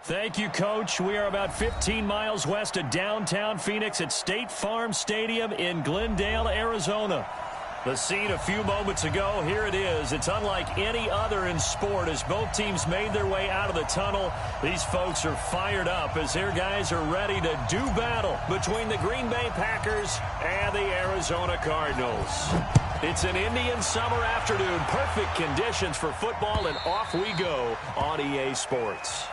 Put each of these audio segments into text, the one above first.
Thank you, Coach. We are about 15 miles west of downtown Phoenix at State Farm Stadium in Glendale, Arizona. The scene a few moments ago, here it is. It's unlike any other in sport as both teams made their way out of the tunnel. These folks are fired up as their guys are ready to do battle between the Green Bay Packers and the Arizona Cardinals. It's an Indian summer afternoon. Perfect conditions for football, and off we go on EA Sports.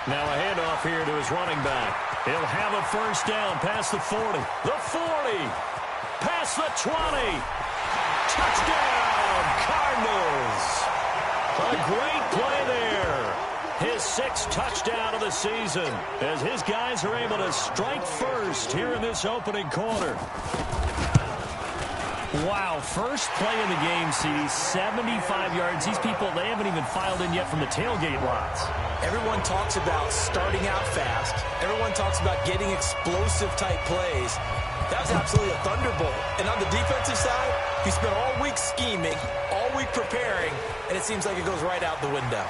Now a handoff here to his running back. He'll have a first down past the 40. The 40. Past the 20. Touchdown, Cardinals. A great play there. His sixth touchdown of the season as his guys are able to strike first here in this opening quarter. Wow, first play of the game, CD, 75 yards. These people, they haven't even filed in yet from the tailgate lots. Everyone talks about starting out fast. Everyone talks about getting explosive-type plays. That was absolutely a thunderbolt. And on the defensive side, he spent all week scheming, all week preparing, and it seems like it goes right out the window.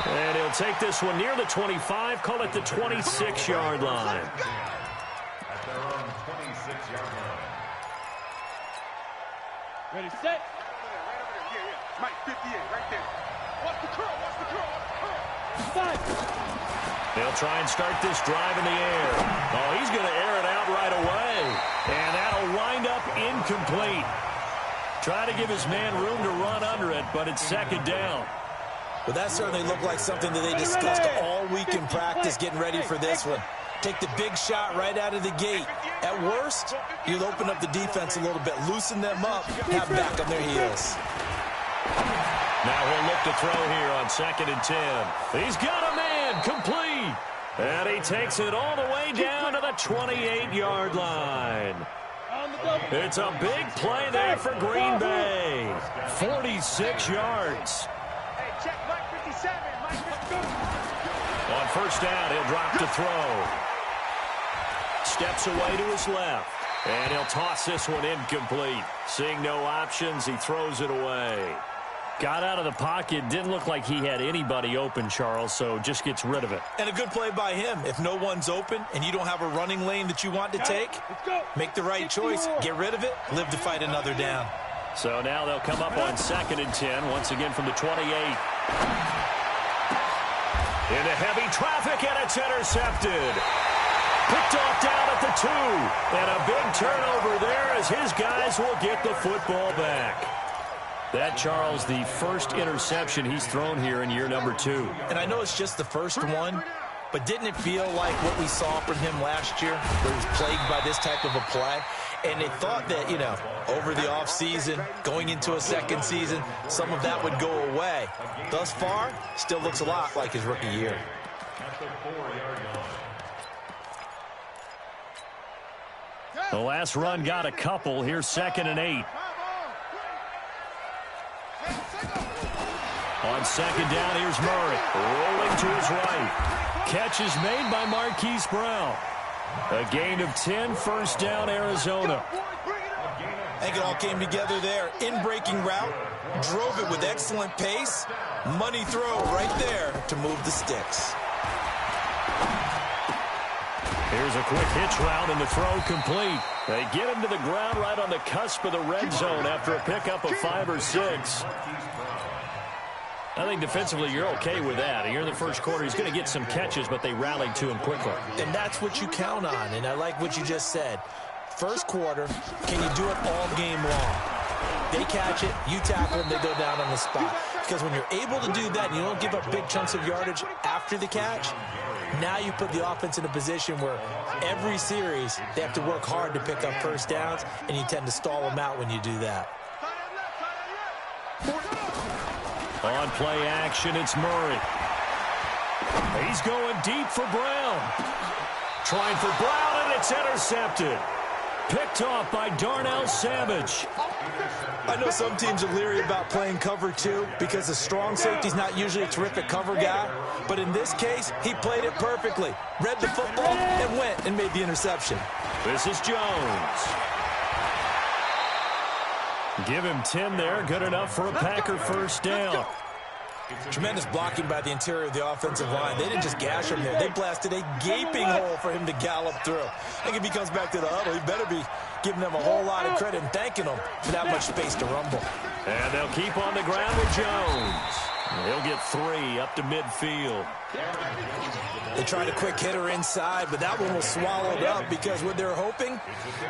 And he'll take this one near the 25, call it the 26-yard line. At their own 26-yard line. Ready, set. Right over there. Yeah. Mike, 58, right there. Watch the curl, watch the curl, watch the curl. Five. They'll try and start this drive in the air. Oh, he's going to air it out right away. And that'll wind up incomplete. Try to give his man room to run under it, but it's second down. Well, that certainly looked like something that they discussed all week in practice, getting ready for this one. Take the big shot right out of the gate. At worst, you'll open up the defense a little bit, loosen them up, have back on their heels. Now he'll look to throw here on 2nd and 10. He's got a man, complete. And he takes it all the way down to the 28-yard line. It's a big play there for Green Bay. 46 yards. On first down, he'll drop to throw. Steps away to his left. And he'll toss this one incomplete. Seeing no options, he throws it away. Got out of the pocket. Didn't look like he had anybody open, Charles, so just gets rid of it. And a good play by him. If no one's open and you don't have a running lane that you want to take, make the right choice. Get rid of it. Live to fight another down. So now they'll come up on 2nd and 10, once again from the 28. Into heavy traffic, and it's intercepted. Picked off down at the 2. And a big turnover there as his guys will get the football back. That, Charles, the first interception he's thrown here in year number 2. And I know it's just the first one, but didn't it feel like what we saw from him last year, where he was plagued by this type of a play? And they thought that, you know, over the offseason, going into a second season, some of that would go away. Thus far, still looks a lot like his rookie year. The last run got a couple. Here's 2nd and 8. On 2nd down, here's Murray. Rolling to his right. Catch is made by Marquise Brown. A gain of 10, first down, Arizona. I think it all came together there. In-breaking route, drove it with excellent pace. Money throw right there to move the sticks. Here's a quick hitch route, and the throw complete. They get him to the ground right on the cusp of the red zone after a pickup of 5 or 6. I think defensively you're okay with that. Here in the first quarter, he's going to get some catches, but they rallied to him quickly. And that's what you count on, and I like what you just said. First quarter, can you do it all game long? They catch it, you tackle them, they go down on the spot. Because when you're able to do that and you don't give up big chunks of yardage after the catch, now you put the offense in a position where every series they have to work hard to pick up first downs, and you tend to stall them out when you do that. On play action, it's Murray. He's going deep for Brown. Trying for Brown, and it's intercepted. Picked off by Darnell Savage. I know some teams are leery about playing cover 2 because the strong safety's not usually a terrific cover guy. But in this case, he played it perfectly. Read the football and went and made the interception. This is Jones. Give him 10 there. Good enough for a Packer first down. Tremendous blocking by the interior of the offensive line. They didn't just gash him there. They blasted a gaping hole for him to gallop through. I think if he comes back to the huddle, he better be giving them a whole lot of credit and thanking them for that much space to rumble. And they'll keep on the ground with Jones. He'll get 3 up to midfield. They tried a quick hitter inside, but that one was swallowed up because what they're hoping,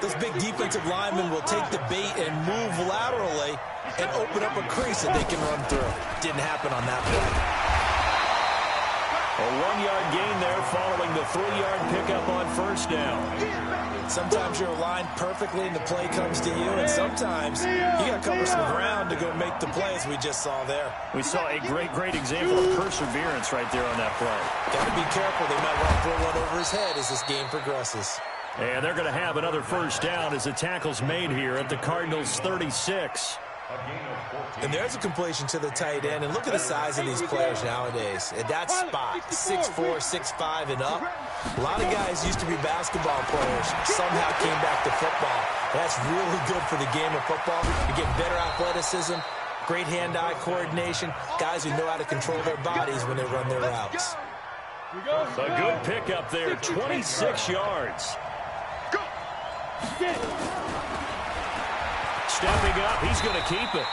those big defensive linemen will take the bait and move laterally and open up a crease that they can run through. Didn't happen on that play. A 1-yard gain there following the 3-yard pickup on first down. Sometimes you're aligned perfectly and the play comes to you, and sometimes you got to cover some ground to go make the play, as we just saw there. We saw a great example of perseverance right there on that play. Got to be careful. They might want to throw one over his head as this game progresses. And they're going to have another first down as the tackle's made here at the Cardinals' 36. And there's a completion to the tight end. And look at the size of these players nowadays. At that spot, 6'4", 6'5", and up. A lot of guys used to be basketball players. Somehow came back to football. That's really good for the game of football. You get better athleticism, great hand-eye coordination, guys who know how to control their bodies when they run their routes. A good pickup there, 26 yards. Stepping up, he's going to keep it.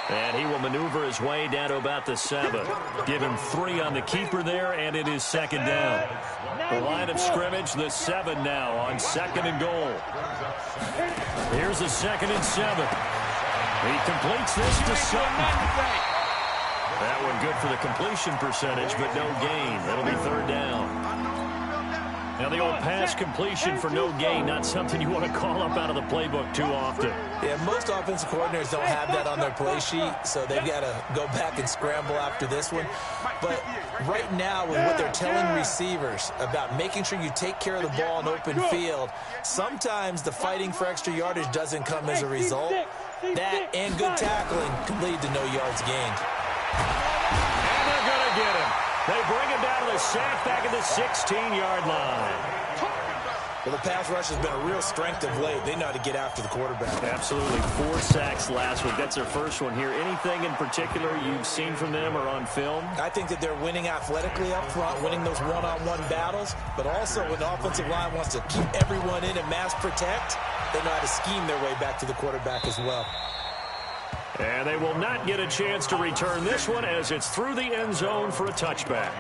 And he will maneuver his way down to about the 7. Give him 3 on the keeper there, and it is second down. The line of scrimmage, the 7 now on 2nd and goal. Here's a 2nd and 7. He completes this to Sutton. That one good for the completion percentage, but no gain. That'll be 3rd down. Now, the old pass completion for no gain, not something you want to call up out of the playbook too often. Yeah, most offensive coordinators don't have that on their play sheet, so they've got to go back and scramble after this one. But right now, with what they're telling receivers about making sure you take care of the ball in open field, sometimes the fighting for extra yardage doesn't come as a result. That and good tackling can lead to no yards gained. And they're going to get him. They bring him down to the sack back at the 16-yard line. Well, the pass rush has been a real strength of late. They know how to get after the quarterback. Absolutely. 4 sacks last week. That's their first one here. Anything in particular you've seen from them or on film? I think that they're winning athletically up front, winning those one-on-one battles, but also when the offensive line wants to keep everyone in and mass protect, they know how to scheme their way back to the quarterback as well. And they will not get a chance to return this one as it's through the end zone for a touchback.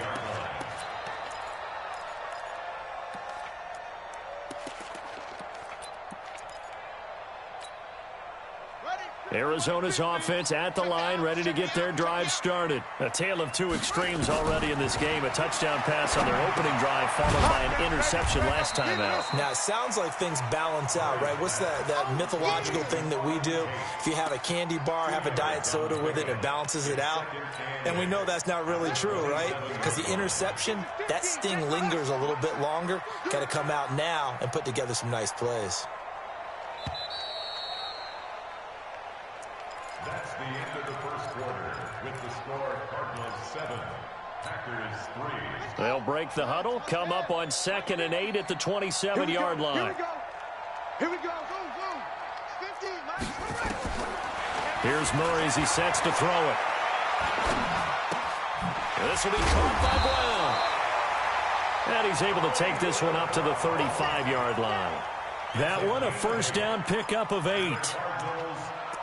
Arizona's offense at the line, ready to get their drive started. A tale of 2 extremes already in this game. A touchdown pass on their opening drive, followed by an interception last time out. Now, it sounds like things balance out, right? What's that mythological thing that we do? If you have a candy bar, have a diet soda with it, it balances it out. And we know that's not really true, right? Because the interception, that sting lingers a little bit longer. Got to come out now and put together some nice plays. That's the end of the first quarter with the score Cardinals 7, Packers 3. They'll break the huddle, come up on 2nd and 8 at the 27-yard line. Here we go. Go. 15, Mike. Here's Murray as he sets to throw it. This will be caught by Brown. And he's able to take this one up to the 35-yard line. That one, a first down pickup of 8.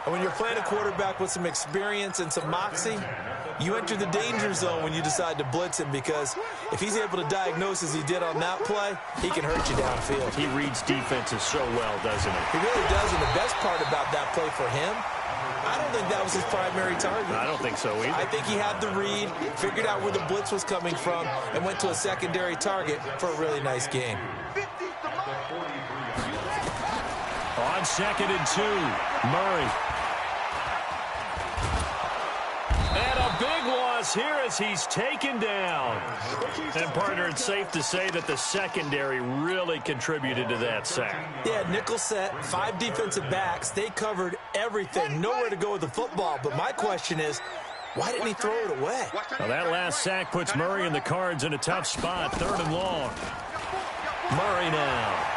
And when you're playing a quarterback with some experience and some moxie, you enter the danger zone when you decide to blitz him, because if he's able to diagnose as he did on that play, he can hurt you downfield. He reads defenses so well, doesn't he? He really does, and the best part about that play for him, I don't think that was his primary target. I don't think so either. I think he had the read, figured out where the blitz was coming from, and went to a secondary target for a really nice game. On 2nd and 2, Murray. And a big loss loss here as he's taken down. And, partner, it's safe to say that the secondary really contributed to that sack. Yeah, nickel set, 5 defensive backs. They covered everything. Nowhere to go with the football. But my question is, why didn't he throw it away? Well, that last sack puts Murray and the Cards in a tough spot, 3rd and long. Murray now.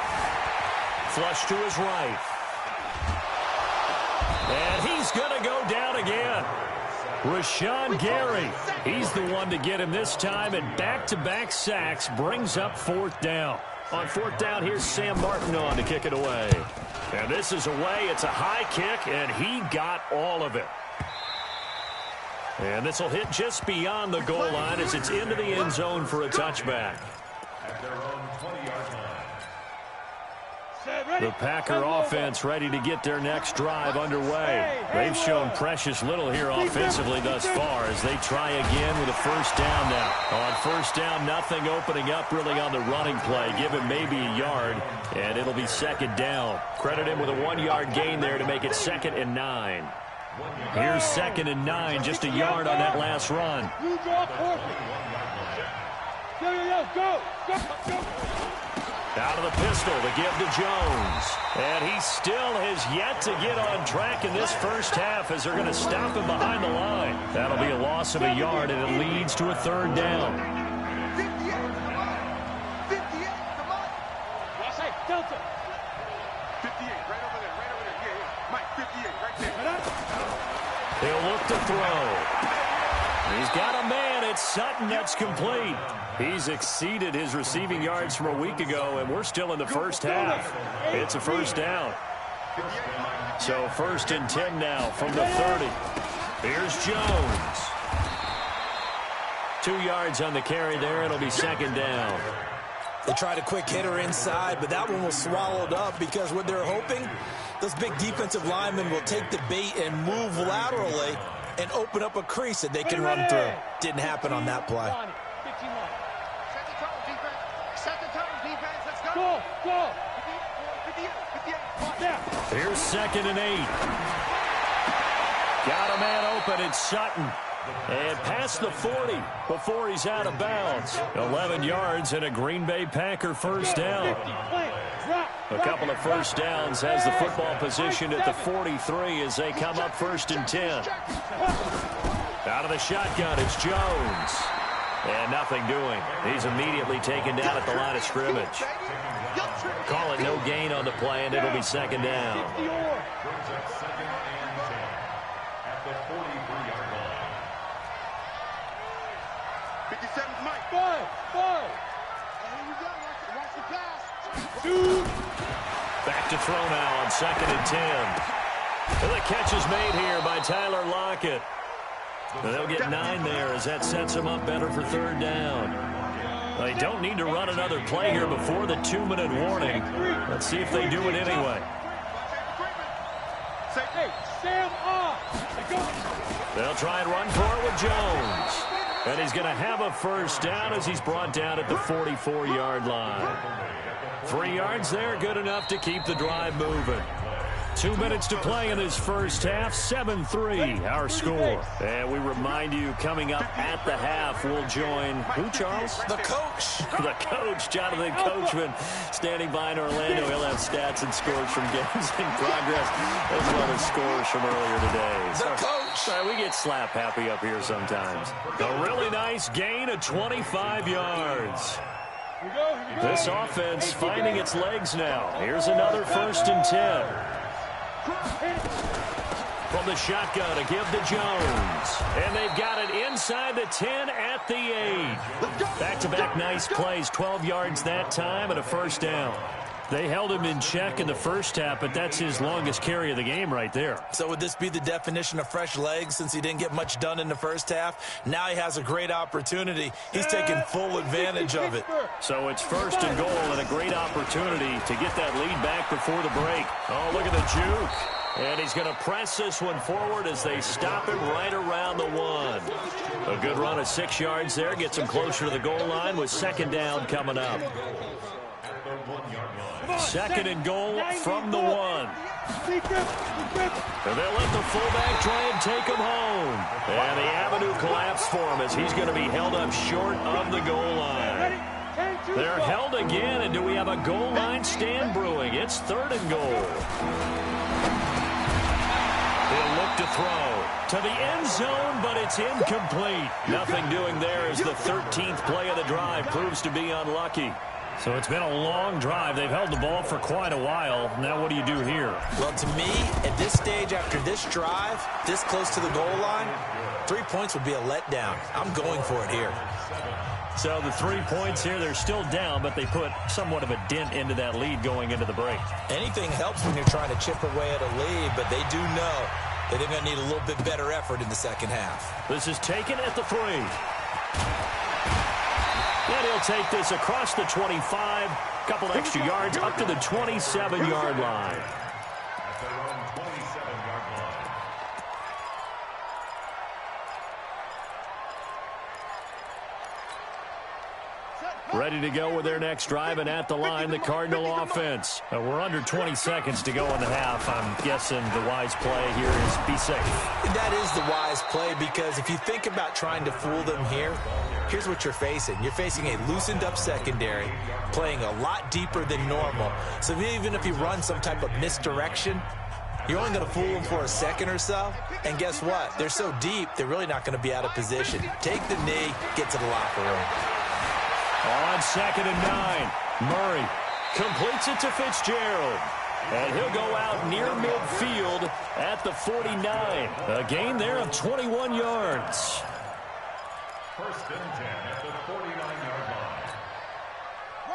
Flush to his right. And he's going to go down again. Rashawn Gary, he's the one to get him this time, and back-to-back sacks brings up 4th down. On 4th down, here's Sam Martin on to kick it away. And this is away. It's a high kick, and he got all of it. And this will hit just beyond the goal line as it's into the end zone for a touchback. At their own 20-yard line. The Packer offense ready to get their next drive underway. They've shown precious little here offensively thus far as they try again with a 1st down now. On 1st down, nothing opening up really on the running play. Give him maybe a yard, and it'll be 2nd down. Credit him with a 1-yard gain there to make it 2nd and 9. Here's 2nd and 9, just a yard on that last run. Out of the pistol to give to Jones. And he still has yet to get on track in this first half as they're going to stop him behind the line. That'll be a loss of a yard, and it leads to a 3rd down. 58, come on. What's that? Delta. 58, right over there. Yeah. Mike, 58, right there. He'll look to throw. He's got a man. It's Sutton that's complete. He's exceeded his receiving yards from a week ago, and we're still in the first half. It's a 1st down. So 1st and 10 now from the 30. Here's Jones. 2 yards on the carry there. It'll be 2nd down. They tried a quick hitter inside, but that one was swallowed up because what they're hoping, those big defensive linemen will take the bait and move laterally and open up a crease that they can run through. Didn't happen on that play. Here's 2nd and 8. Got a man open. It's Sutton. And past the 40 before he's out of bounds. 11 yards and a Green Bay Packer 1st down. A couple of 1st downs has the football position at the 43 as they come up 1st and 10. Out of the shotgun, it's Jones. And nothing doing. He's immediately taken down at the line of scrimmage. Call it no gain on the play, and it'll be 2nd down. Brings up 2nd and 10 at the 43-yard line. 57, Mike. 5. Here we go. Watch the pass. Back to throw now on 2nd and 10. And the catch is made here by Tyler Lockett. And they'll get 9 there as that sets them up better for 3rd down. They don't need to run another play here before the 2-minute warning. Let's see if they do it anyway. They'll try and run for it with Jones. And he's going to have a 1st down as he's brought down at the 44-yard line. 3 yards there, good enough to keep the drive moving. 2 minutes to play in this first half, 7-3 our score. And we remind you, coming up at the half, we'll join who, Charles? The coach. The coach, Jonathan Coachman, standing by in Orlando. He'll have stats and scores from games in progress, as well as scores from earlier today. The coach. We get slap happy up here sometimes. A really nice gain of 25 yards. This offense finding its legs now. Here's another 1st and 10. From the shotgun to give to Jones. And they've got it inside the 10 at the 8. Back-to-back nice plays. 12 yards that time and a 1st down. They held him in check in the first half, but that's his longest carry of the game right there. So would this be the definition of fresh legs since he didn't get much done in the first half? Now he has a great opportunity. He's taking full advantage of it. So it's 1st and goal and a great opportunity to get that lead back before the break. Oh, look at the juke. And he's going to press this one forward as they stop him right around the 1. A good run of 6 yards there. Gets him closer to the goal line with 2nd down coming up. 2nd and goal from the 1. And they'll let the fullback try and take him home. And the avenue collapsed for him as he's going to be held up short of the goal line. They're held again, and do we have a goal line stand brewing? It's 3rd and goal. He'll look to throw to the end zone, but it's incomplete. Nothing doing there as the 13th play of the drive proves to be unlucky. So it's been a long drive. They've held the ball for quite a while. Now what do you do here? Well, to me, at this stage after this drive, this close to the goal line, 3 points would be a letdown. I'm going for it here. So the 3 points here, they're still down, but they put somewhat of a dent into that lead going into the break. Anything helps when you're trying to chip away at a lead, but they do know that they're going to need a little bit better effort in the second half. This is taken at the 3. And he'll take this across the 25, couple extra yards up to the 27-yard line. At their own 27-yard line. Ready to go with their next drive, and at the line, the Cardinal offense. We're under 20 seconds to go in the half. I'm guessing the wise play here is be safe. That is the wise play, because if you think about trying to fool them here, here's what you're facing. You're facing a loosened up secondary, playing a lot deeper than normal. So even if you run some type of misdirection, you're only going to fool them for a second or so. And guess what? They're so deep, they're really not going to be out of position. Take the knee, get to the locker room. On 2nd and 9, Murray completes it to Fitzgerald. And he'll go out near midfield at the 49. A gain there of 21 yards. 1st and 10 at the 49-yard line.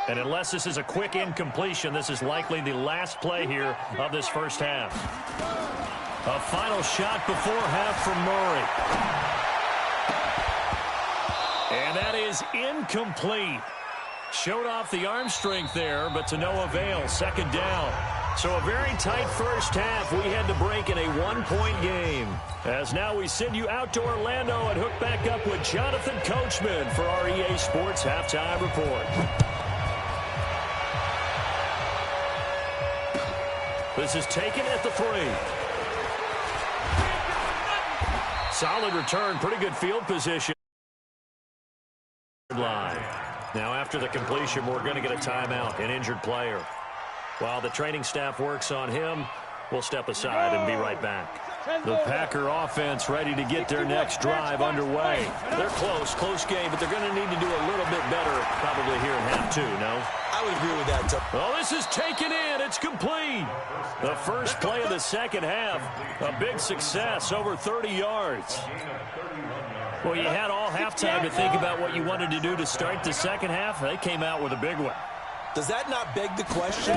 And unless this is a quick incompletion, this is likely the last play here of this first half. A final shot before half from Murray. And that is incomplete. Showed off the arm strength there, but to no avail. 2nd down. So a very tight first half. We had to break in a 1-point game. As now we send you out to Orlando and hook back up with Jonathan Coachman for our EA Sports Halftime Report. This is taken at the 3. Solid return, pretty good field position. Line. Now after the completion, we're going to get a timeout, an injured player. While the training staff works on him, we'll step aside and be right back. The Packer offense ready to get their next drive underway. They're close game, but they're going to need to do a little bit better probably here in half 2, no? I would agree with that, Tom. Oh, this is taken in. It's complete. The first play of the second half, a big success, over 30 yards. Well, you had all halftime to think about what you wanted to do to start the second half. They came out with a big one. Does that not beg the question?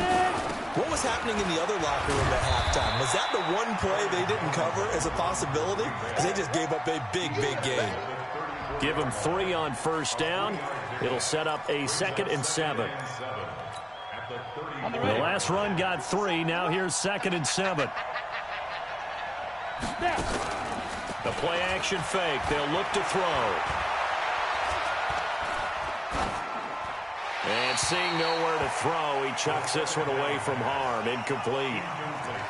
What was happening in the other locker room at halftime? Was that the one play they didn't cover as a possibility? Because they just gave up a big gain. Give them 3 on first down. It'll set up a 2nd and 7. The last run got 3. Now here's 2nd and 7. The play action fake. They'll look to throw. And seeing nowhere to throw, he chucks this one away from harm. Incomplete.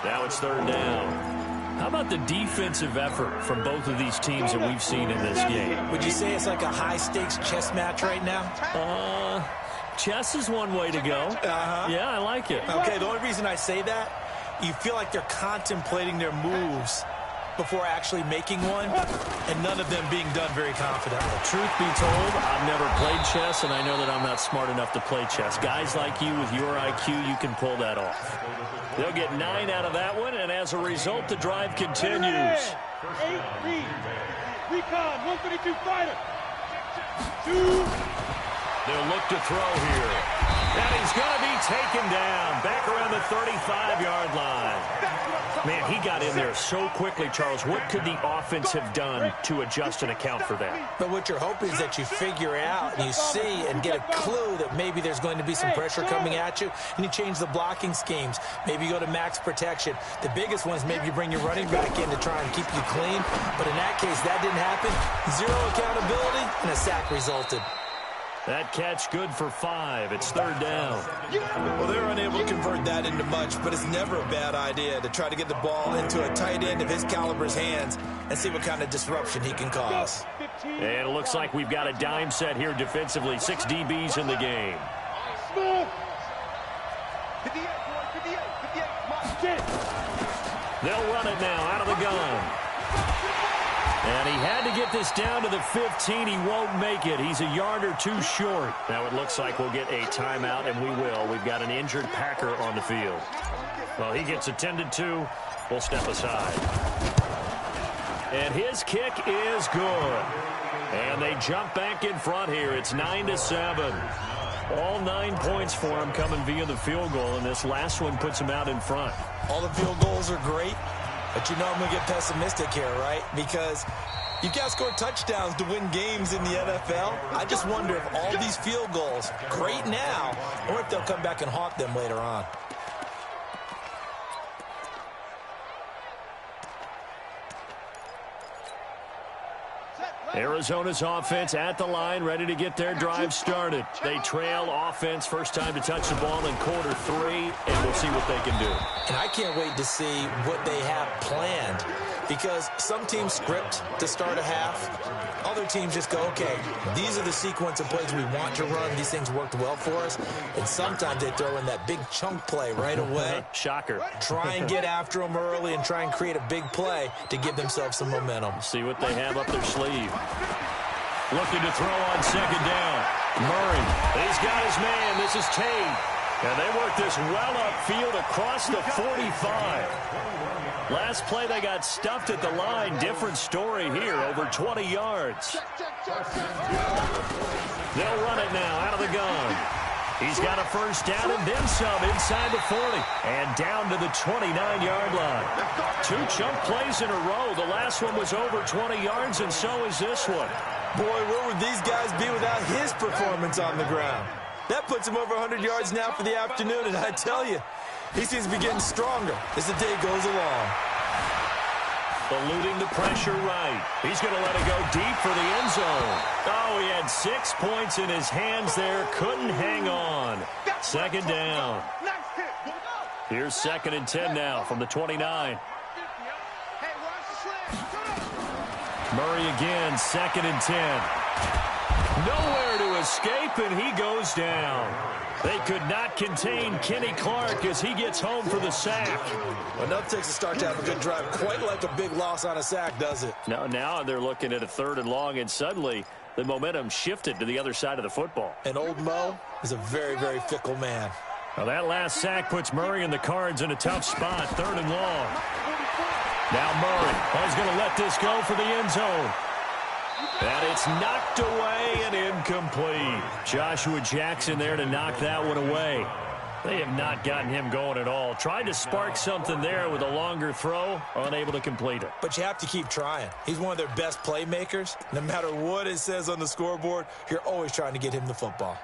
Now it's 3rd down. How about the defensive effort from both of these teams that we've seen in this game? Would you say it's like a high-stakes chess match right now? Chess is one way to go. Yeah, I like it. Okay, the only reason I say that, you feel like they're contemplating their moves before actually making one, and none of them being done very confidently. Truth be told, I've never played chess, and I know that I'm not smart enough to play chess. Guys like you with your IQ, you can pull that off. They'll get 9 out of that one, and as a result, the drive continues. 8 read. Recon, 132 fighter. 2. They'll look to throw here. And he's going to be taken down back around the 35-yard line. Man, he got in there so quickly, Charles. What could the offense have done to adjust and account for that? But what you're hoping is that you figure out and you see and get a clue that maybe there's going to be some pressure coming at you, and you change the blocking schemes. Maybe you go to max protection. The biggest one is maybe you bring your running back in to try and keep you clean. But in that case, that didn't happen. 0 accountability, and a sack resulted. That catch good for 5. It's 3rd down. Well, they're unable to convert that into much, but it's never a bad idea to try to get the ball into a tight end of his caliber's hands and see what kind of disruption he can cause. And it looks like we've got a dime set here defensively. 6 DBs in the game. They'll run it now out of the gun. And he had to get this down to the 15. He won't make it. He's a yard or 2 short. Now it looks like we'll get a timeout, and we will. We've got an injured Packer on the field. Well, he gets attended to. We'll step aside. And his kick is good. And they jump back in front here. It's 9-7. All 9 points for him coming via the field goal, and this last one puts him out in front. All the field goals are great, but you know I'm going to get pessimistic here, right? Because you've got to score touchdowns to win games in the NFL. I just wonder if all these field goals, great now, or if they'll come back and haunt them later on. Arizona's offense at the line, ready to get their drive started. They trail offense, first time to touch the ball in quarter 3, and we'll see what they can do. And I can't wait to see what they have planned, because some teams script to start a half. Other teams just go, okay, these are the sequence of plays we want to run. These things worked well for us. And sometimes they throw in that big chunk play right away. Shocker. Try and get after them early and try and create a big play to give themselves some momentum. See what they have up their sleeve. Looking to throw on 2nd down. Murray, he's got his man. This is Tate. And they work this well upfield across the 45. Last play, they got stuffed at the line. Different story here, over 20 yards. They'll run it now out of the gun. He's got a first down and then some inside the 40. And down to the 29-yard line. 2 chunk plays in a row. The last one was over 20 yards, and so is this one. Boy, where would these guys be without his performance on the ground? That puts him over 100 yards now for the afternoon, and I tell you, he seems to be getting stronger as the day goes along. Eluding the pressure right. He's going to let it go deep for the end zone. Oh, he had 6 points in his hands there. Couldn't hang on. 2nd down. Here's 2nd and 10 now from the 29. Murray again, 2nd and 10. Nowhere to escape, and he goes down. They could not contain Kenny Clark as he gets home for the sack. Well, nothing takes a start to have a good drive quite like a big loss on a sack, does it? Now they're looking at a 3rd and long, and suddenly the momentum shifted to the other side of the football. And old Mo is a very, very fickle man. Now that last sack puts Murray and the Cards in a tough spot, 3rd and long. Now Murray is going to let this go for the end zone. And it's knocked away and incomplete. Joshua Jackson there to knock that one away. They have not gotten him going at all. Tried to spark something there with a longer throw, unable to complete it. But you have to keep trying. He's one of their best playmakers. No matter what it says on the scoreboard, you're always trying to get him the football.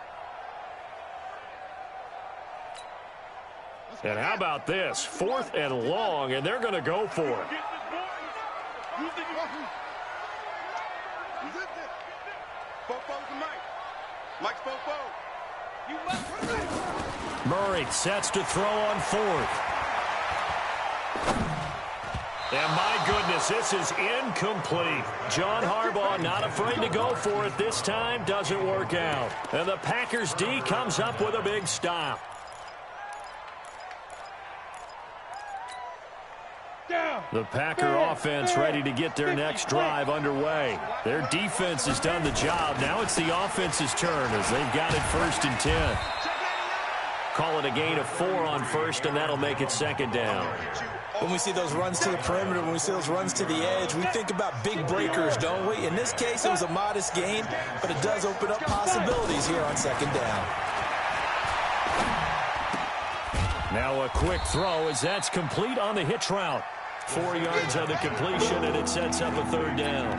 And how about this? 4th and long, and they're going to go for it. Murray sets to throw on 4th. And my goodness, this is incomplete. John Harbaugh not afraid to go for it this time. Doesn't work out. And the Packers D comes up with a big stop. The Packer offense ready to get their next drive underway. Their defense has done the job. Now it's the offense's turn as they've got it 1st and 10. Call it a gain of 4 on 1st, and that'll make it 2nd down. When we see those runs to the perimeter, when we see those runs to the edge, we think about big breakers, don't we? In this case, it was a modest gain, but it does open up possibilities here on 2nd down. Now a quick throw as that's complete on the hitch route. 4 yards on the completion, and it sets up a 3rd down.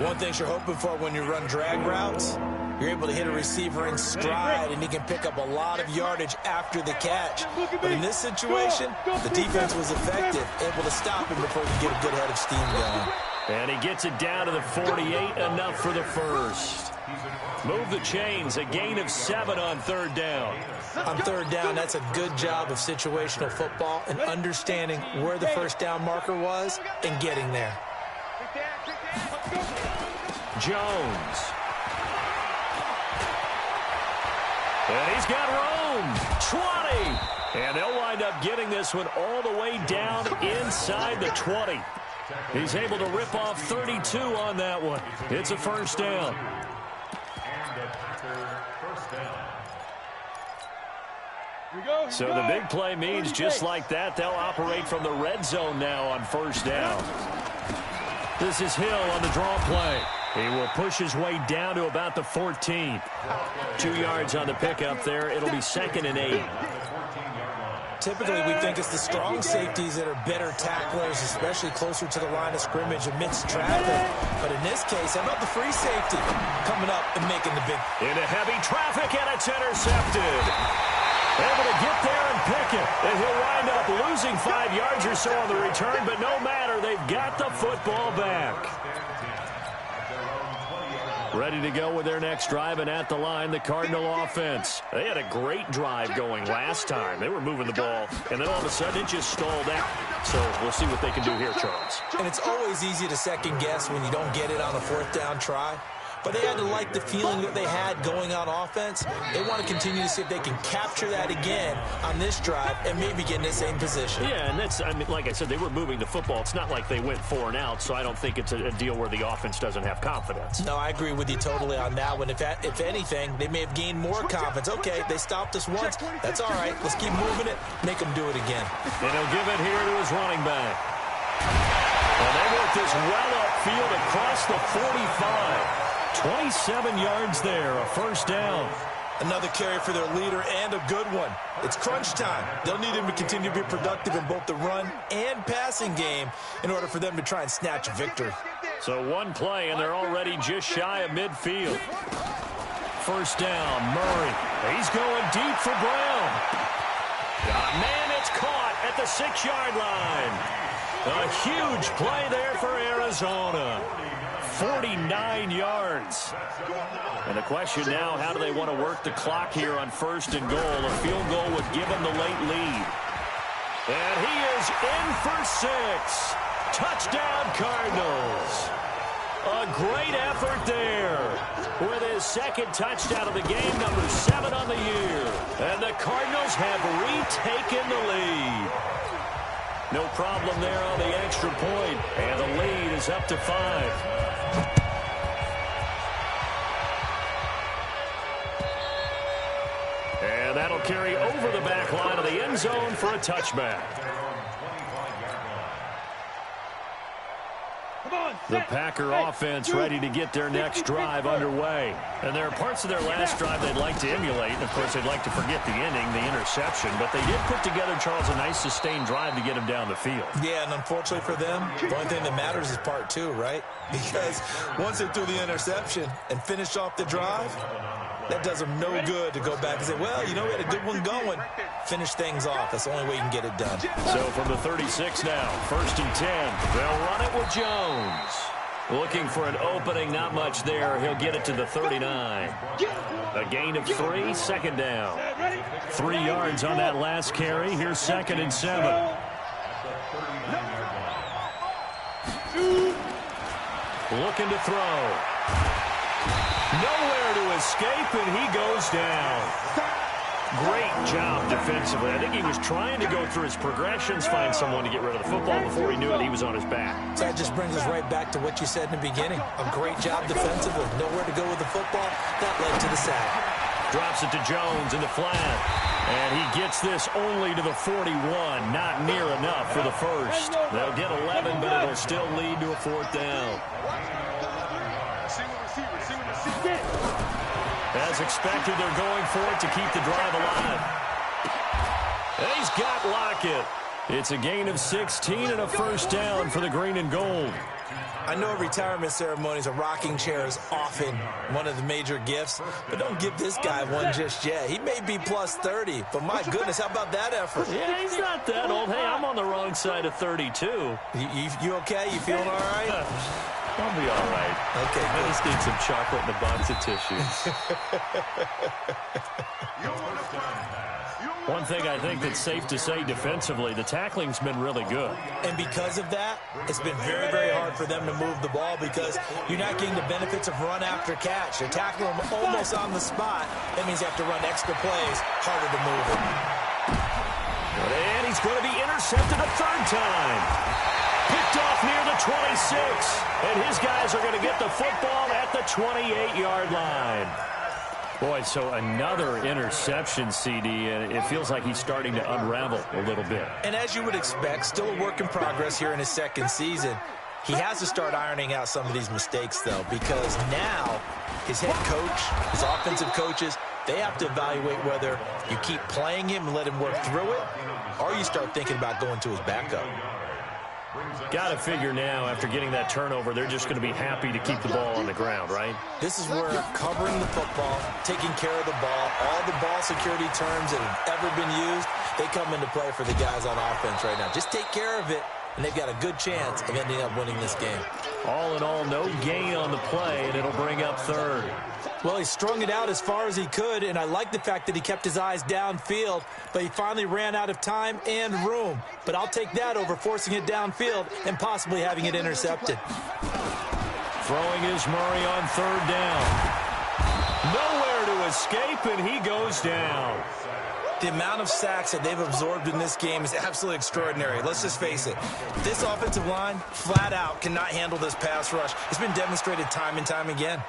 One thing you're hoping for when you run drag routes, you're able to hit a receiver in stride, and he can pick up a lot of yardage after the catch. But in this situation, the defense was effective, able to stop him before he could get a good head of steam going. And he gets it down to the 48, enough for the 1st. Move the chains, a gain of 7 on third down. On third down, that's a good job of situational football and understanding where the first down marker was and getting there. Jones. And he's got room. 20. And they'll wind up getting this one all the way down inside the 20. He's able to rip off 32 on that one. It's a first down. So the big play means just like that, they'll operate from the red zone now on first down. This is Hill on the draw play. He will push his way down to about the 14. 2 yards on the pickup there. It'll be 2nd and 8. Typically, we think it's the strong safeties that are better tacklers, especially closer to the line of scrimmage amidst traffic. But in this case, how about the free safety coming up and making the big... Into heavy traffic, and it's intercepted. Able to get there and pick it. And he'll wind up losing 5 yards or so on the return, but no matter, they've got the football back. Ready to go with their next drive, and at the line, the Cardinal offense. They had a great drive going last time. They were moving the ball, and then all of a sudden it just stalled out. So we'll see what they can do here, Charles. And it's always easy to second guess when you don't get it on a fourth down try. But they had to like the feeling that they had going on offense. They want to continue to see if they can capture that again on this drive and maybe get in the same position. Yeah, and that's, I mean, like I said, they were moving the football. It's not like they went 4 and out, so I don't think it's a deal where the offense doesn't have confidence. No, I agree with you totally on that one. If anything, they may have gained more confidence. Okay, they stopped us once. That's all right. Let's keep moving it. Make them do it again. And he'll give it here to his running back. And they work this well upfield across the 45. 27 yards there, a first down. Another carry for their leader and a good one. It's crunch time. They'll need him to continue to be productive in both the run and passing game in order for them to try and snatch a victory. So one play, and they're already just shy of midfield. First down, Murray. He's going deep for Brown. Man, it's caught at the 6-yard line. A huge play there for Arizona. 49 yards. And the question now, how do they want to work the clock here on first and goal? A field goal would give them the late lead. And he is in for 6. Touchdown, Cardinals. A great effort there with his second touchdown of the game, number 7 on the year. And the Cardinals have retaken the lead. No problem there on the extra point. And the lead is up to 5. And that'll carry over the back line of the end zone for a touchback. The Packer offense ready to get their next drive underway. And there are parts of their last drive they'd like to emulate. And, of course, they'd like to forget the inning, the interception. But they did put together, Charles, a nice sustained drive to get him down the field. Yeah, and unfortunately for them, the only thing that matters is part 2, right? Because once they threw the interception and finished off the drive, that does them no good to go back and say, well, you know, we had a good one going. Finish things off. That's the only way you can get it done. So from the 36 now, 1st and 10. They'll run it with Jones. Looking for an opening, not much there. He'll get it to the 39. A gain of 3, 2nd down. 3 yards on that last carry. Here's 2nd and 7. Looking to throw. Nowhere to escape, and he goes down. Great job defensively. I think he was trying to go through his progressions, find someone to get rid of the football. Before he knew it, he was on his back. So that just brings us right back to what you said in the beginning. A great job defensively. Nowhere to go with the football. That led to the sack. Drops it to Jones in the flat. And he gets this only to the 41. Not near enough for the first. They'll get 11, but it'll still lead to a 4th down. As expected, they're going for it to keep the drive alive. And he's got Lockett. It's a gain of 16 and a first down for the green and gold. I know retirement ceremonies, a rocking chair is often one of the major gifts, but don't give this guy one just yet. He may be plus 30, but my goodness, how about that effort? Yeah, he's not that old. Hey, I'm on the wrong side of 32. You okay? You feeling all right? I'll be all right. Okay, I just need some chocolate and a box of tissues. One thing I think that's safe to say defensively, the tackling's been really good. And because of that, it's been very, very hard for them to move the ball because you're not getting the benefits of run after catch. You're tackling them almost on the spot. That means you have to run extra plays, harder to move it. And he's going to be intercepted a third time. Picked off near the 26. And his guys are going to get the football at the 28-yard line. Boy, so another interception, CD, and it feels like he's starting to unravel a little bit. And as you would expect, still a work in progress here in his second season. He has to start ironing out some of these mistakes, though, because now his head coach, his offensive coaches, they have to evaluate whether you keep playing him and let him work through it, or you start thinking about going to his backup. Got to figure now, after getting that turnover, they're just going to be happy to keep the ball on the ground, right? This is where covering the football, taking care of the ball, all the ball security terms that have ever been used, they come into play for the guys on offense right now. Just take care of it, and they've got a good chance of ending up winning this game. All in all, no gain on the play, and it'll bring up third. Well, he strung it out as far as he could, and I like the fact that he kept his eyes downfield, but he finally ran out of time and room. But I'll take that over forcing it downfield and possibly having it intercepted. Throwing is Murray on third down. Nowhere to escape, and he goes down. The amount of sacks that they've absorbed in this game is absolutely extraordinary. Let's just face it. This offensive line, flat out, cannot handle this pass rush. It's been demonstrated time and time again.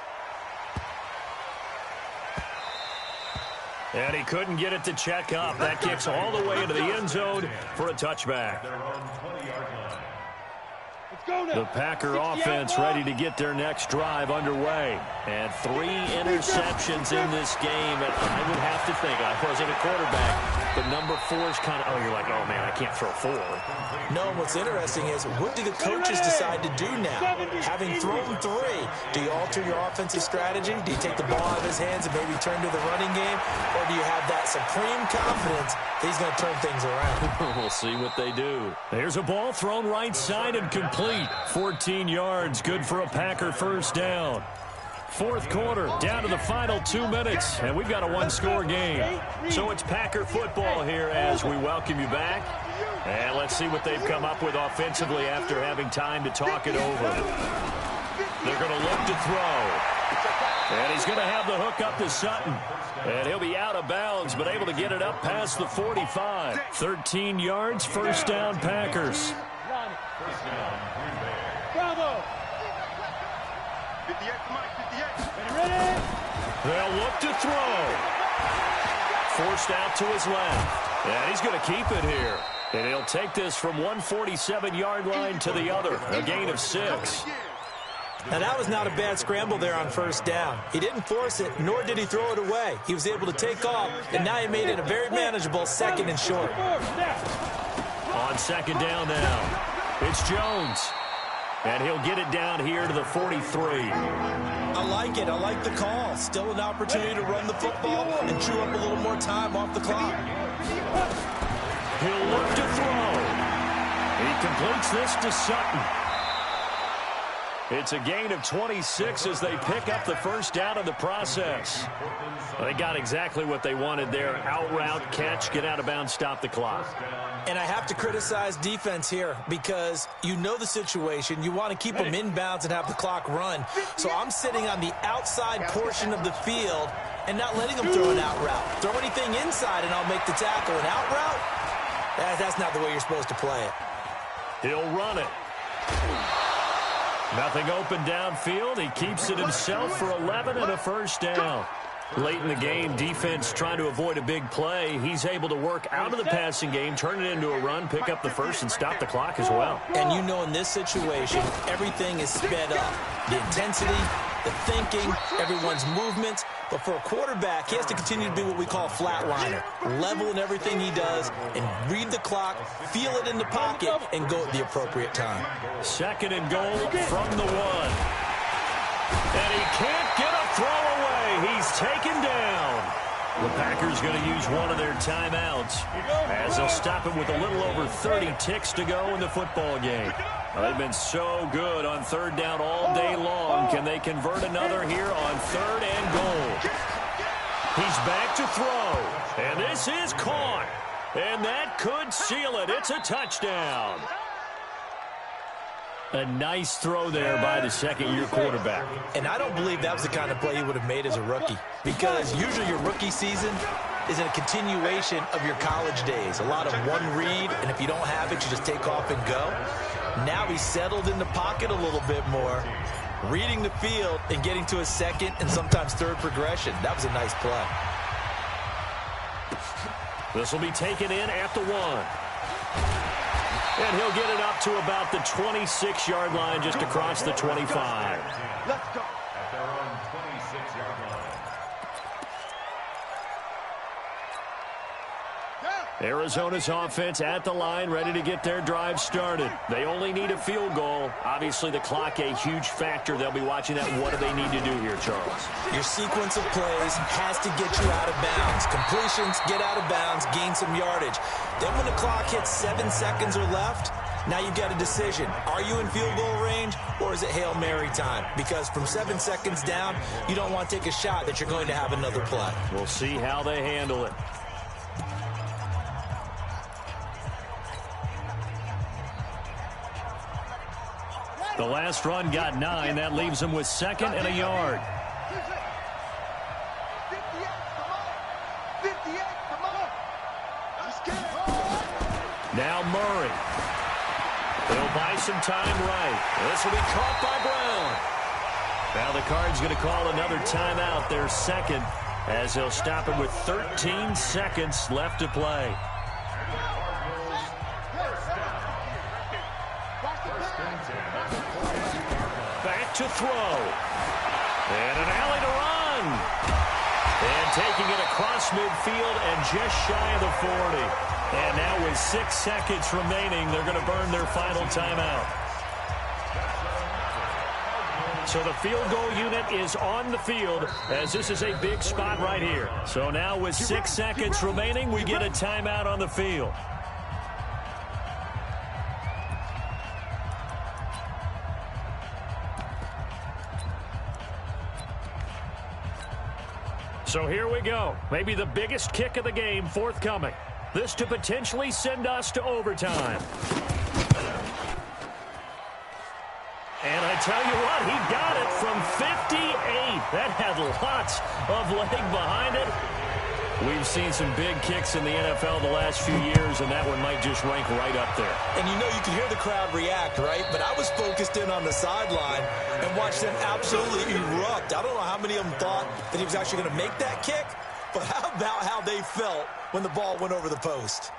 And he couldn't get it to check up. That kicks all the way into the end zone for a touchback. The Packer offense ready to get their next drive underway. And 3 interceptions in this game. And I would have to think, I wasn't a quarterback, but number 4 is kind of, you're like, oh, man, I can't throw 4. No, what's interesting is, what do the coaches decide to do now? Having thrown 3, do you alter your offensive strategy? Do you take the ball out of his hands and maybe turn to the running game? Or do you have that supreme confidence that he's going to turn things around? We'll see what they do. There's a ball thrown right side and complete. 14 yards, good for a Packer first down. Fourth quarter, down to the final 2 minutes, and we've got a one-score game. So it's Packer football here as we welcome you back. And let's see what they've come up with offensively after having time to talk it over. They're going to look to throw. And he's going to have the hook up to Sutton. And he'll be out of bounds, but able to get it up past the 45. 13 yards, first down Packers. Bravo. 58, come on, 58. Ready? They'll look to throw. Forced out to his left. And he's going to keep it here. And he'll take this from 147-yard line to the other. A gain of 6. Now, that was not a bad scramble there on first down. He didn't force it, nor did he throw it away. He was able to take off, and now he made it a very manageable second and short. On second down now, it's Jones. And he'll get it down here to the 43. I like it. I like the call. Still an opportunity to run the football and chew up a little more time off the clock. He'll look to throw. He completes this to Sutton. It's a gain of 26 as they pick up the first down in the process. They got exactly what they wanted there. Out route, catch, get out of bounds, stop the clock. And I have to criticize defense here because you know the situation. You want to keep them inbounds and have the clock run. So I'm sitting on the outside portion of the field and not letting them throw an out route. Throw anything inside and I'll make the tackle. An out route? That's not the way you're supposed to play it. He'll run it. Nothing open downfield. He keeps it himself for 11 and a first down. Late in the game, defense trying to avoid a big play. He's able to work out of the passing game, turn it into a run, pick up the first, and stop the clock as well. And you know in this situation, everything is sped up. The intensity, the thinking, everyone's movements. But for a quarterback, he has to continue to be what we call a flatliner. Level in everything he does and read the clock, feel it in the pocket, and go at the appropriate time. Second and goal from the 1. And he can't get a throw away. He's taken down. The Packers going to use one of their timeouts as they'll stop it with a little over 30 ticks to go in the football game. They've been so good on third down all day long. Can they convert another here on third and goal? He's back to throw, and this is caught, and that could seal it. It's a touchdown. A nice throw there by the second-year quarterback. And I don't believe that was the kind of play he would have made as a rookie, because usually your rookie season is a continuation of your college days. A lot of one read, and if you don't have it, you just take off and go. Now he's settled in the pocket a little bit more, reading the field and getting to a second and sometimes third progression. That was a nice play. This will be taken in at the 1. And he'll get it up to about the 26-yard line, just across the 25. Let's go. At their own 26-yard line. Arizona's offense at the line, ready to get their drive started. They only need a field goal. Obviously, the clock a huge factor. They'll be watching that. What do they need to do here, Charles? Your sequence of plays has to get you out of bounds. Completions, get out of bounds, gain some yardage. Then when the clock hits 7 seconds or left, now you've got a decision. Are you in field goal range, or is it Hail Mary time? Because from 7 seconds down, you don't want to take a shot that you're going to have another play. We'll see how they handle it. The last run got 9. That leaves him with 2nd and a yard. 58, come on. Now Murray. They'll buy some time right. This will be caught by Brown. Now the Cards going to call another timeout, their second, as they'll stop it with 13 seconds left to play. Back to throw. And an alley to run. And taking it across midfield and just shy of the 40. And now with 6 seconds remaining, they're going to burn their final timeout. So the field goal unit is on the field, as this is a big spot right here. So now with 6 seconds remaining, we get a timeout on the field. So here we go. Maybe the biggest kick of the game forthcoming. This to potentially send us to overtime. And I tell you what, he got it from 58. That had lots of leg behind it. We've seen some big kicks in the NFL the last few years, and that one might just rank right up there. And you know, you can hear the crowd react, right? But I was focused in on the sideline and watched them absolutely erupt. I don't know how many of them thought that he was actually going to make that kick, but how about how they felt when the ball went over the post?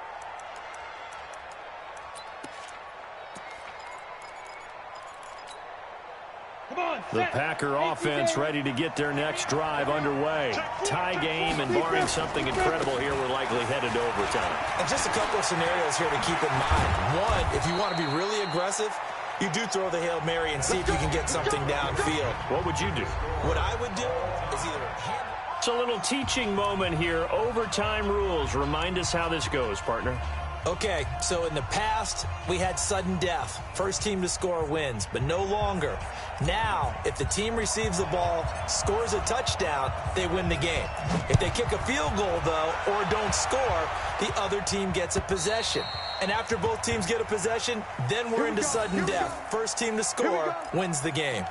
The Packer offense ready to get their next drive underway. Tie game, and barring something incredible here, we're likely headed to overtime. And just a couple of scenarios here to keep in mind. One, if you want to be really aggressive, you do throw the Hail Mary and see if you can get something downfield. What would you do? What I would do is either hand... It's a little teaching moment here. Overtime rules. Remind us how this goes, partner. Okay, so in the past, we had sudden death. First team to score wins, but no longer. Now, if the team receives the ball, scores a touchdown, they win the game. If they kick a field goal, though, or don't score, the other team gets a possession. And after both teams get a possession, then we're into sudden death. First team to score wins the game.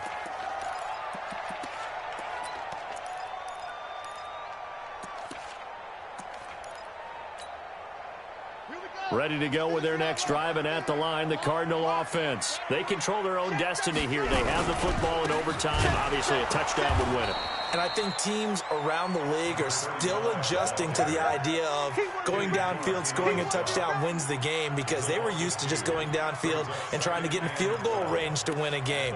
Ready to go with their next drive, and at the line, the Cardinal offense. They control their own destiny here. They have the football in overtime. Obviously, a touchdown would win it. And I think teams around the league are still adjusting to the idea of going downfield, scoring a touchdown wins the game, because they were used to just going downfield and trying to get in field goal range to win a game.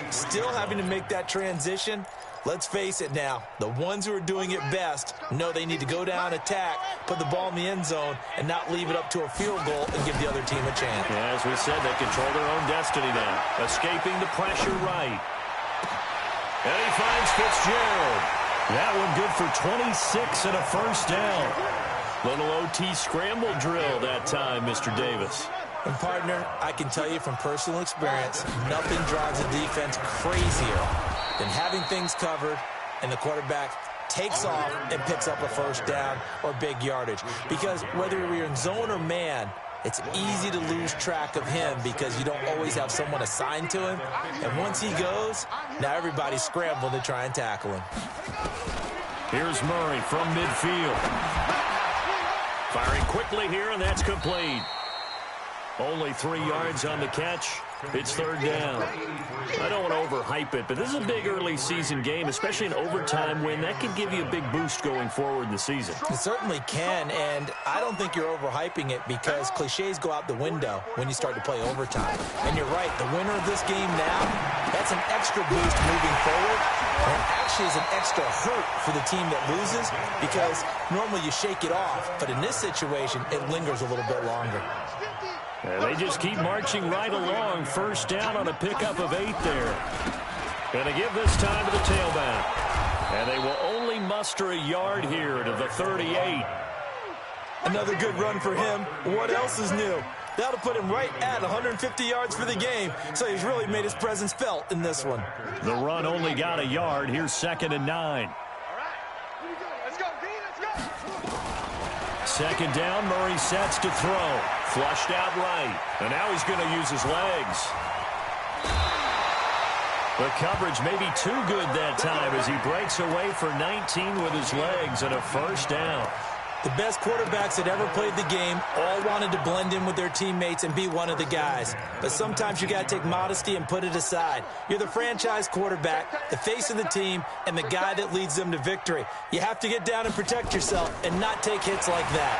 Still having to make that transition. Let's face it now, the ones who are doing it best know they need to go down, attack, put the ball in the end zone, and not leave it up to a field goal and give the other team a chance. Yeah, as we said, they control their own destiny now. Escaping the pressure right. And he finds Fitzgerald. That one good for 26 and a first down. Little OT scramble drill that time, Mr. Davis. And, partner, I can tell you from personal experience, nothing drives a defense crazier than having things covered and the quarterback takes off and picks up a first down or big yardage. Because whether you're in zone or man, it's easy to lose track of him because you don't always have someone assigned to him. And once he goes, now everybody's scrambling to try and tackle him. Here's Murray from midfield. Firing quickly here, and that's complete. Only 3 yards on the catch. It's third down. I don't want to overhype it, but this is a big early season game, especially an overtime win. That could give you a big boost going forward in the season. It certainly can, and I don't think you're overhyping it because cliches go out the window when you start to play overtime. And you're right, the winner of this game now, that's an extra boost moving forward, and actually is an extra hurt for the team that loses because normally you shake it off, but in this situation, it lingers a little bit longer. And they just keep marching right along. First down on a pickup of 8 there. Going to give this time to the tailback. And they will only muster a yard here to the 38. Another good run for him. What else is new? That'll put him right at 150 yards for the game, so he's really made his presence felt in this one. The run only got a yard. Here's 2nd and 9. Second down, Murray sets to throw. Flushed out right. And now he's going to use his legs. The coverage may be too good that time as he breaks away for 19 with his legs and a first down. The best quarterbacks that ever played the game all wanted to blend in with their teammates and be one of the guys. But sometimes you got to take modesty and put it aside. You're the franchise quarterback, the face of the team, and the guy that leads them to victory. You have to get down and protect yourself and not take hits like that.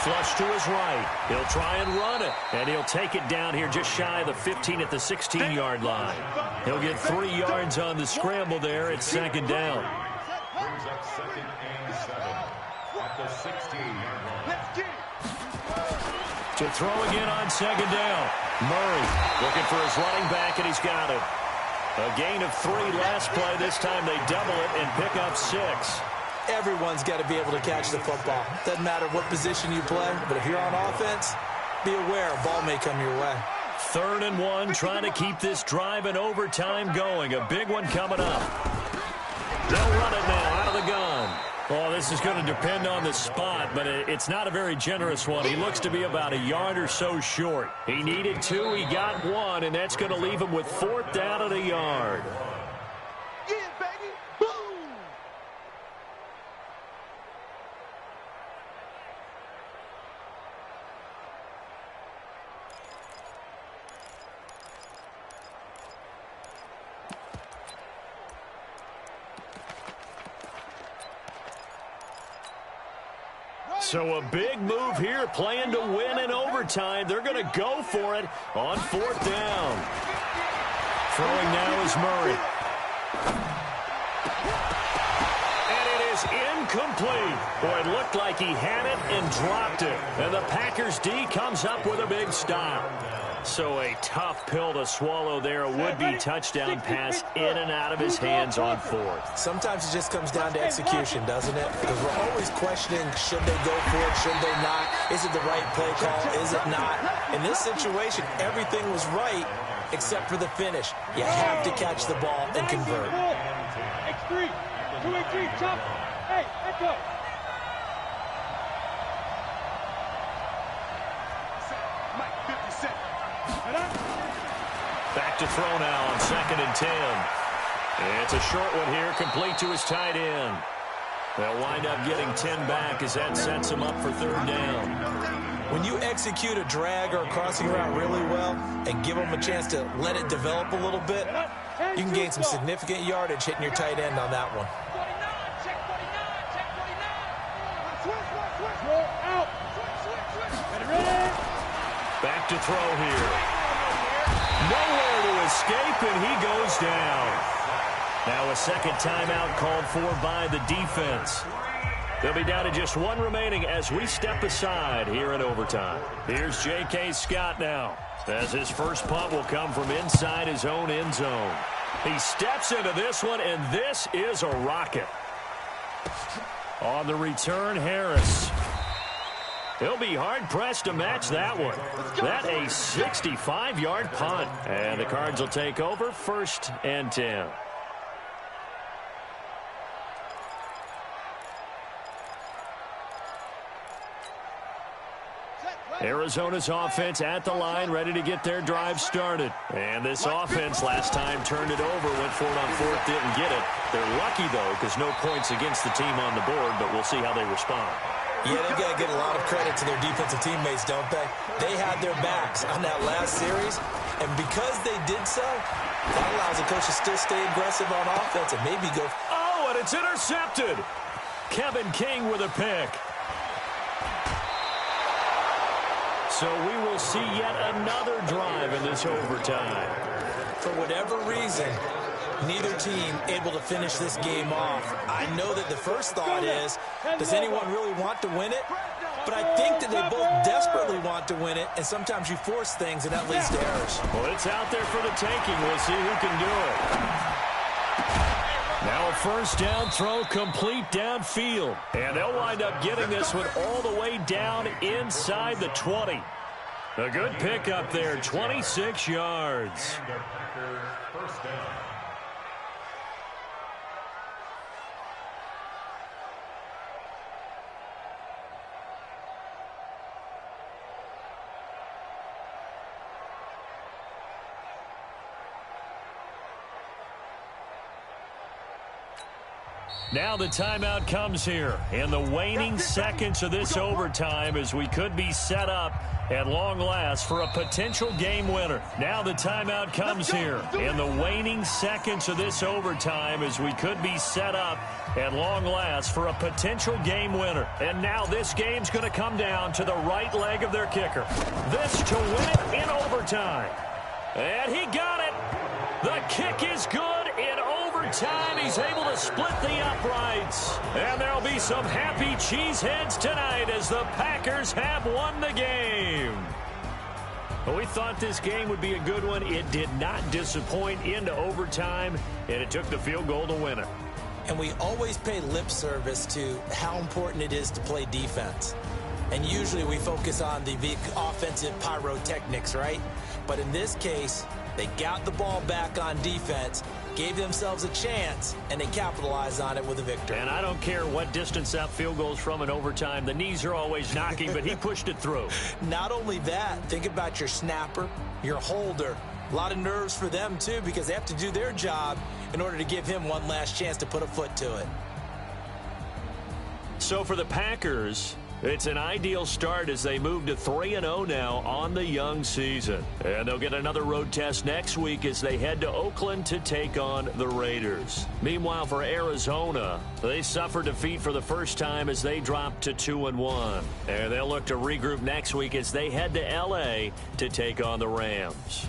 Flush to his right. He'll try and run it, and he'll take it down here just shy of the 15 at the 16-yard line. He'll get 3 yards on the scramble there at second down. Brings up 2nd and 7 at the 16-yard line. To throw again on second down. Murray looking for his running back, and he's got it. A gain of 3 last play. This time they double it and pick up 6. Everyone's got to be able to catch the football. Doesn't matter what position you play, but if you're on offense, be aware a ball may come your way. 3rd and 1, trying to keep this drive in overtime going. A big one coming up. They'll run it now out of the gun. Well, this is going to depend on the spot, but it's not a very generous one. He looks to be about a yard or so short. He needed 2, he got 1, and that's going to leave him with 4th down at a yard. Yeah, baby. Boom. So a big move here, playing to win in overtime. They're going to go for it on 4th down. Throwing now is Murray. And it is incomplete. Boy, it looked like he had it and dropped it. And the Packers D comes up with a big stop. So a tough pill to swallow there. A would-be touchdown pass in and out of his hands on 4th. Sometimes it just comes down to execution, doesn't it? Because we're always questioning, should they go for it, should they not? Is it the right play call, is it not? In this situation, everything was right except for the finish. You have to catch the ball and convert. X3, 2-3, chop. Hey, echo. Mike, 50 Cent. Back to throw now on 2nd and 10. It's a short one here, complete to his tight end. They'll wind up getting 10 back as that sets him up for 3rd down. When you execute a drag or a crossing route really well and give them a chance to let it develop a little bit, you can gain some significant yardage hitting your tight end on that one. Back to throw here. Nowhere to escape, and he goes down. Now a second timeout called for by the defense. They'll be down to just 1 remaining as we step aside here in overtime. Here's J.K. Scott now, as his first punt will come from inside his own end zone. He steps into this one, and this is a rocket. On the return, Harris. He'll be hard-pressed to match that one. That a 65-yard punt. And the Cards will take over 1st and 10. Arizona's offense at the line, ready to get their drive started. And this offense last time turned it over, went for it on 4th, didn't get it. They're lucky, though, because no points against the team on the board, but we'll see how they respond. Yeah, they've got to give a lot of credit to their defensive teammates, don't they? They had their backs on that last series, and because they did so, that allows the coach to still stay aggressive on offense and maybe go. Oh, and it's intercepted. Kevin King with a pick. So we will see yet another drive in this overtime. For whatever reason, neither team able to finish this game off. I know that the first thought is, does anyone really want to win it? But I think that they both desperately want to win it, and sometimes you force things, and that leads to errors. Well, it's out there for the taking. We'll see who can do it. Now a first down throw complete downfield. And they'll wind up getting this one all the way down inside the 20. A good pick up there, 26 yards. First down. Now the timeout comes here in the waning seconds of this overtime as we could be set up at long last for a potential game winner. Now the timeout comes here in the waning seconds of this overtime as we could be set up at long last for a potential game winner. And now this game's going to come down to the right leg of their kicker. This to win it in overtime. And he got it. The kick is good in overtime. He's able to split the uprights. And there'll be some happy cheeseheads tonight as the Packers have won the game. Well, we thought this game would be a good one. It did not disappoint into overtime, and it took the field goal to win it. And we always pay lip service to how important it is to play defense. And usually we focus on the offensive pyrotechnics, right? But in this case, they got the ball back on defense, gave themselves a chance, and they capitalized on it with a victory. And I don't care what distance that field goes from in overtime. The knees are always knocking, but he pushed it through. Not only that, think about your snapper, your holder. A lot of nerves for them, too, because they have to do their job in order to give him one last chance to put a foot to it. So for the Packers, it's an ideal start as they move to 3-0 now on the young season. And they'll get another road test next week as they head to Oakland to take on the Raiders. Meanwhile, for Arizona, they suffered defeat for the first time as they dropped to 2-1. And they'll look to regroup next week as they head to L.A. to take on the Rams.